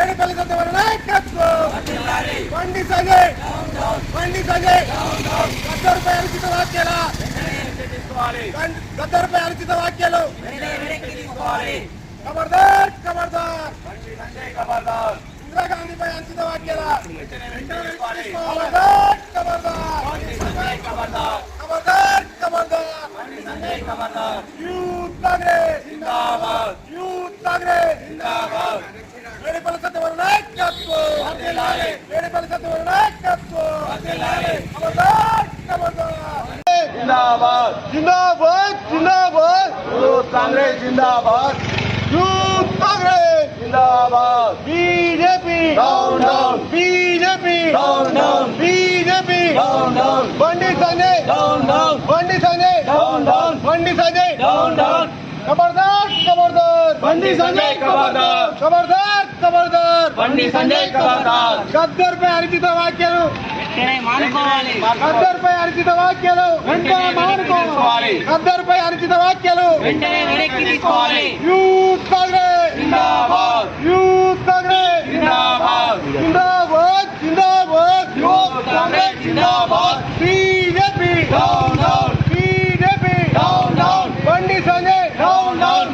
వేడిపల్లి సత్యవర నాయకత్వం బండి సంజయ్ గద్దరుపై అనుచిత వ్యాఖ్యలు ఖబర్దార్ ఇందిరాగాంధీపై అనుచిత వ్యాఖ్యలు యూత్ కాంగ్రెస్ వేడిపల్లి సత్యవర నాయకత్వం जिंदाबाद यूथ कांग्रेस जिंदाबाद बीजेपी डाउन बंडी संजय खबरदार बंडी संजय खबरदार बंडी संजय गद्दरपై అనుచిత వ్యాఖ్యలు యూత్ కాంగ్రెస్ जिंदाबाद बीजेपी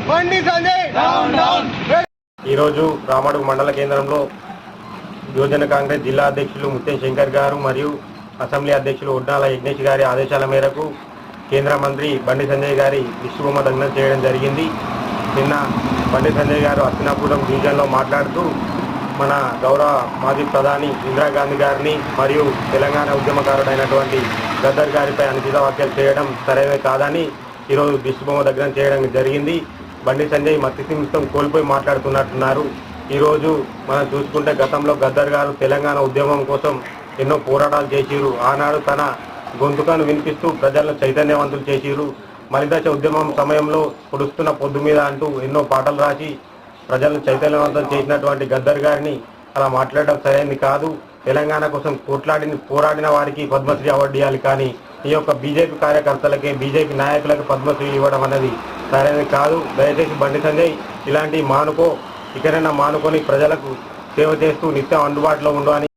బండి సంజయ్ ఈ రోజు రామడుగు మండల కేంద్రంలో యువజన కాంగ్రెస్ జిల్లా అధ్యక్షులు ముత్యం శంకర్ గారు మరియు అసెంబ్లీ అధ్యక్షులు ఒడ్నాల యజ్ఞేష్ గారి ఆదేశాల మేరకు కేంద్ర మంత్రి బండి సంజయ్ గారి దిష్టిబొమ్మ దగ్ధం చేయడం జరిగింది. నిన్న బండి సంజయ్ గారు హస్తినాపురం డివిజన్లో మాట్లాడుతూ మన గౌరవ మాజీ ప్రధాని ఇందిరాగాంధీ గారిని మరియు తెలంగాణ ఉద్యమకారుడైనటువంటి గద్దర్ గారిపై అనుచిత వ్యాఖ్యలు చేయడం సరైనది కాదని ఈరోజు దిష్టిబొమ్మ దగ్ధం చేయడం జరిగింది. బండి సంజయ్ మతిస్థిమితం కోల్పోయి మాట్లాడుతున్నట్టున్నారు. ఈరోజు మనం చూసుకుంటే గతంలో గద్దర్ గారు తెలంగాణ ఉద్యమం కోసం ఎన్నో పోరాటాలు చేసిరు. ఆనాడు తన గొంతుకను వినిపిస్తూ ప్రజలను చైతన్యవంతులు చేసిరు. మలిదశ ఉద్యమం సమయంలో పొడుస్తున్న పొద్దు మీద అంటూ ఎన్నో పాటలు రాసి ప్రజలను చైతన్యవంతం చేసినటువంటి గద్దర్ గారిని అలా మాట్లాడడం సరైనది కాదు. తెలంగాణ కోసం పోరాడిన వారికి పద్మశ్రీ అవార్డు ఇవ్వాలి, కానీ ఈ యొక్క బీజేపీ కార్యకర్తలకి బీజేపీ నాయకులకు పద్మశ్రీ ఇవ్వడం అనేది సరైనది కాదు. దయచేసి బండి సంజయ్ ఇలాంటి ఇకనైనా మానుకొని ప్రజలకు సేవ చేస్తూ నిత్యం అందుబాటులో ఉండాలని